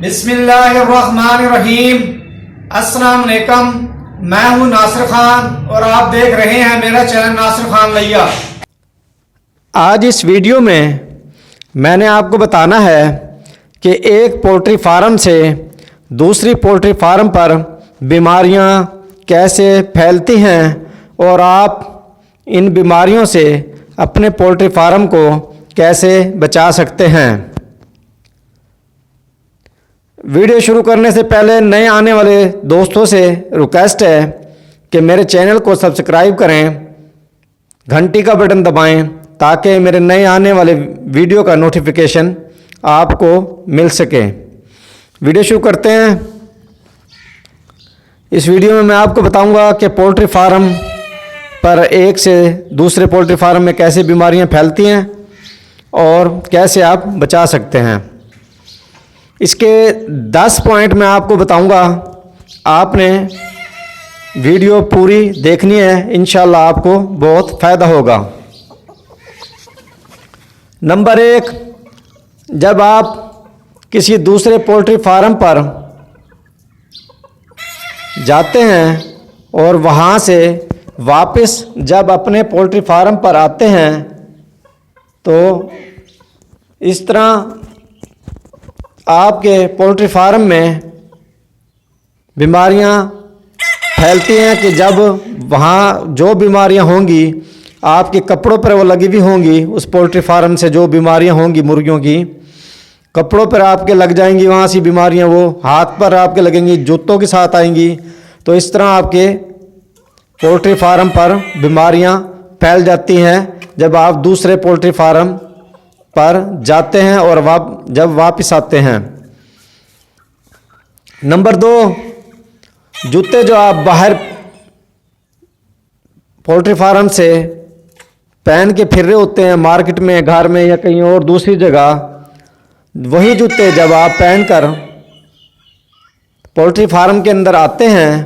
बिस्मिल्लाहिर्रहमानिर्रहीम। अस्सलाम वालेकुम। मैं हूं नासिर खान और आप देख रहे हैं मेरा चैनल नासिर खान लैया। आज इस वीडियो में मैंने आपको बताना है कि एक पोल्ट्री फार्म से दूसरी पोल्ट्री फार्म पर बीमारियां कैसे फैलती हैं और आप इन बीमारियों से अपने पोल्ट्री फार्म को कैसे बचा सकते हैं। वीडियो शुरू करने से पहले नए आने वाले दोस्तों से रिक्वेस्ट है कि मेरे चैनल को सब्सक्राइब करें, घंटी का बटन दबाएं ताकि मेरे नए आने वाले वीडियो का नोटिफिकेशन आपको मिल सके। वीडियो शुरू करते हैं। इस वीडियो में मैं आपको बताऊंगा कि पोल्ट्री फार्म पर एक से दूसरे पोल्ट्री फार्म में कैसे बीमारियां फैलती हैं और कैसे आप बचा सकते हैं। इसके 10 पॉइंट मैं आपको बताऊंगा। आपने वीडियो पूरी देखनी है, इंशाल्लाह आपको बहुत फ़ायदा होगा। नंबर 1, जब आप किसी दूसरे पोल्ट्री फार्म पर जाते हैं और वहाँ से वापस जब अपने पोल्ट्री फार्म पर आते हैं तो इस तरह आपके पोल्ट्री फार्म में बीमारियां फैलती हैं कि जब वहाँ जो बीमारियां होंगी आपके कपड़ों पर वो लगी हुई होंगी। उस पोल्ट्री फार्म से जो बीमारियां होंगी मुर्गियों की कपड़ों पर आपके लग जाएंगी, वहाँ से बीमारियां वो हाथ पर आपके लगेंगी, जूतों के साथ आएंगी। तो इस तरह आपके पोल्ट्री फार्म पर बीमारियां फैल जाती हैं जब आप दूसरे पोल्ट्री फार्म पर जाते हैं और जब वापस आते हैं। नंबर 2, जूते जो आप बाहर पोल्ट्री फार्म से पहन के फिर रहे होते हैं मार्केट में, घर में या कहीं और दूसरी जगह, वही जूते जब आप पहनकर पोल्ट्री फार्म के अंदर आते हैं,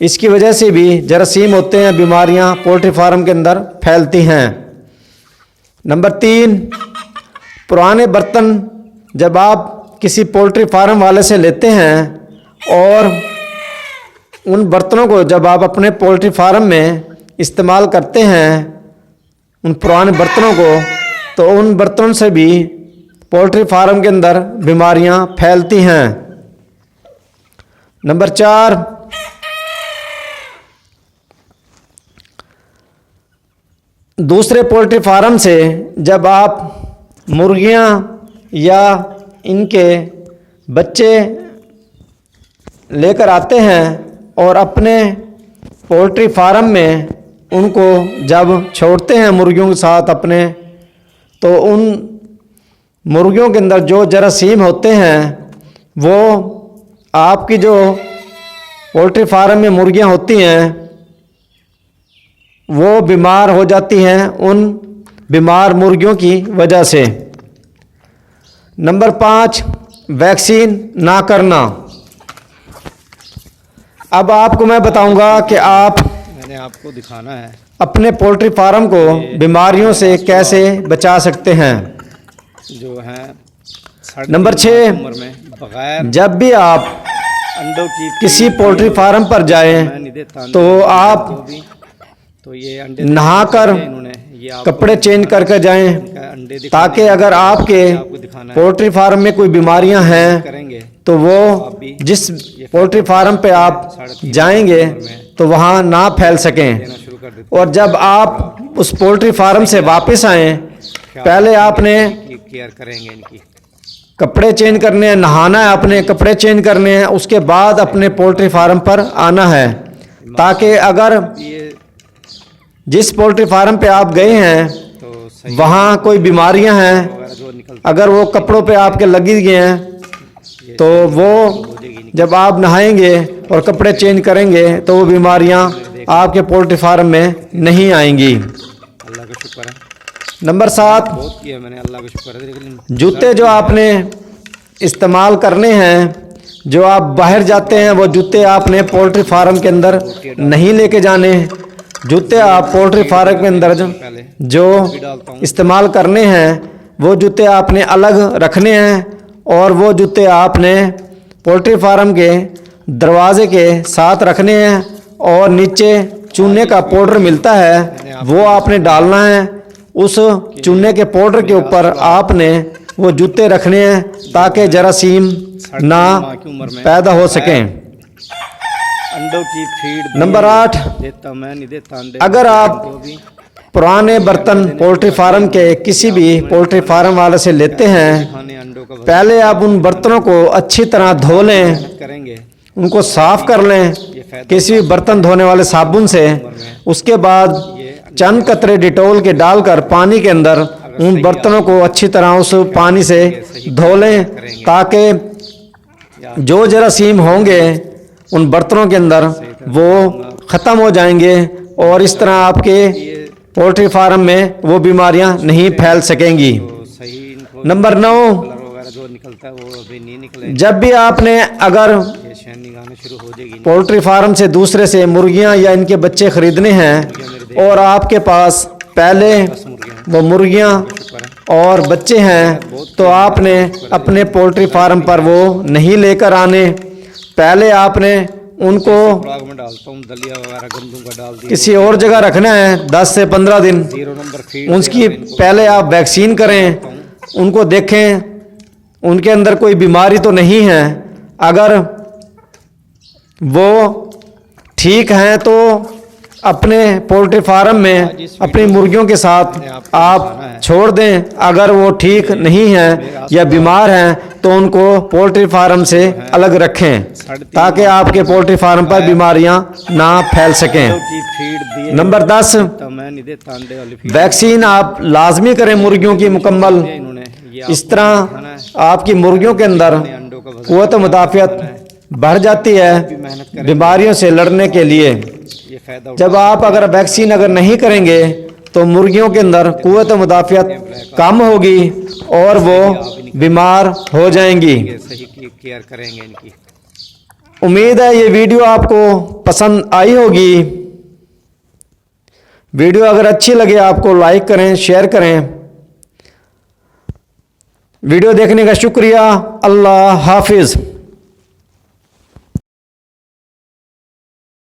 इसकी वजह से भी जरासीम होते हैं, बीमारियां पोल्ट्री फार्म के अंदर फैलती हैं। नंबर 3, पुराने बर्तन जब आप किसी पोल्ट्री फार्म वाले से लेते हैं और उन बर्तनों को जब आप अपने पोल्ट्री फार्म में इस्तेमाल करते हैं, उन पुराने बर्तनों को, तो उन बर्तनों से भी पोल्ट्री फार्म के अंदर बीमारियां फैलती हैं। नंबर 4, दूसरे पोल्ट्री फार्म से जब आप मुर्गियां या इनके बच्चे लेकर आते हैं और अपने पोल्ट्री फार्म में उनको जब छोड़ते हैं मुर्गियों के साथ अपने, तो उन मुर्गियों के अंदर जो जरासीम होते हैं वो आपकी जो पोल्ट्री फार्म में मुर्गियां होती हैं वो बीमार हो जाती हैं उन बीमार मुर्गियों की वजह से। नंबर 5, वैक्सीन ना करना। अब आपको मैं बताऊंगा कि मैंने आपको दिखाना है अपने पोल्ट्री फार्म को बीमारियों से कैसे बचा सकते हैं। जो है नंबर 6, उम्र में बगैर जब भी आप अंडों की किसी पोल्ट्री फार्म पर जाएं तो आप तो ये अंडे नहाकर कपड़े चेंज करके जाएं ताकि अगर आपके पोल्ट्री फार्म में कोई बीमारियां हैं तो वो जिस पोल्ट्री फार्म पे आप जाएंगे तो वहाँ ना फैल सकें। और जब आप उस पोल्ट्री फार्म से वापस आएं, पहले आपने केयर करेंगे इनकी, कपड़े चेंज करने हैं, नहाना है, अपने कपड़े चेंज करने हैं, उसके बाद अपने पोल्ट्री फार्म पर आना है ताकि अगर जिस पोल्ट्री फार्म पे आप गए हैं तो वहाँ कोई बीमारियां हैं, अगर वो कपड़ों पे आपके लगी गए हैं तो वो जब आप नहाएंगे और कपड़े चेंज करेंगे तो वो बीमारियां आपके पोल्ट्री फार्म में नहीं आएंगी। अल्लाह का शुक्र है। नंबर 7, बहुत किया मैंने, अल्लाह का शुक्र है। लेकिन जूते जो आपने इस्तेमाल करने हैं, जो आप बाहर जाते हैं, वो जूते आपने पोल्ट्री फार्म के अंदर नहीं लेके जाने। जूते आप पोल्ट्री फार्म के अंदर जो इस्तेमाल करने हैं वो जूते आपने अलग रखने हैं और वो जूते आपने पोल्ट्री फार्म के दरवाजे के साथ रखने हैं और नीचे चूने का पाउडर मिलता है वो आपने डालना है। उस चूने के पाउडर के ऊपर आपने वो जूते रखने हैं ताकि जरासीम ना पैदा हो सकें। अंडों की फीड नंबर 8, देता मैं नहीं देता अंडे। अगर आप को भी पुराने बर्तन पोल्ट्री फार्म के किसी भी पोल्ट्री फार्म वाले से लेते हैं, खाने अंडों का पहले आप उन बर्तनों को अच्छी तरह धो लें, करेंगे उनको साफ कर लें किसी भी बर्तन धोने वाले साबुन से। उसके बाद चंद कतरे डिटोल के डालकर पानी के अंदर उन बर्तनों को अच्छी तरह उस पानी से धो लें ताकि जो जरासीम होंगे उन बर्तनों के अंदर वो ख़त्म हो जाएंगे और इस तरह आपके पोल्ट्री फार्म में वो बीमारियां नहीं फैल सकेंगी। तो सही इनको नंबर 9, कलर वगैरह जो निकलता है वो अभी नहीं निकले। जब भी आपने अगर ये शहर निकालना शुरू हो जाएगी। पोल्ट्री फार्म से दूसरे से मुर्गियां या इनके बच्चे खरीदने हैं और आपके पास पहले वो मुर्गियां और बच्चे हैं तो आपने अपने पोल्ट्री फार्म पर वो नहीं लेकर आने। पहले आपने उनको खुराक में डालता हूँ दलिया वगैरह गंदों का डाल दिया। किसी और जगह रखना है 10 से 15 दिन। 0 नंबर फीड उसकी पहले आप वैक्सीन करें, उनको देखें उनके अंदर कोई बीमारी तो नहीं है। अगर वो ठीक हैं तो अपने पोल्ट्री फार्म में अपनी मुर्गियों के साथ आप छोड़ दें। अगर वो ठीक नहीं हैं या बीमार हैं तो उनको पोल्ट्री फार्म से अलग रखें ताकि आपके पोल्ट्री फार्म पर बीमारियां ना फैल सकें। की फीड दिए नंबर 10, तो मैं नहीं देता अंडे वाली फीड। वैक्सीन आप लाजमी करें मुर्गियों की मुकम्मल। इन्होंने ये इस तरह आपकी मुर्गियों के अंदर अंडों का वजन क़ुव्वत मुदाफ़ियत बढ़ जाती है बीमारियों से लड़ने के लिए। ये फायदा जब आप अगर वैक्सीन अगर नहीं करेंगे तो मुर्गियों के अंदर क़ुव्वत मुदाफ़ियत कम होगी और वो बीमार हो जाएंगी। उठाएंगे, सही की केयर करेंगे इनकी। उम्मीद है ये वीडियो आपको पसंद आई होगी। वीडियो अगर अच्छी लगे आपको लाइक करें, शेयर करें। वीडियो देखने का शुक्रिया। अल्लाह हाफिज़।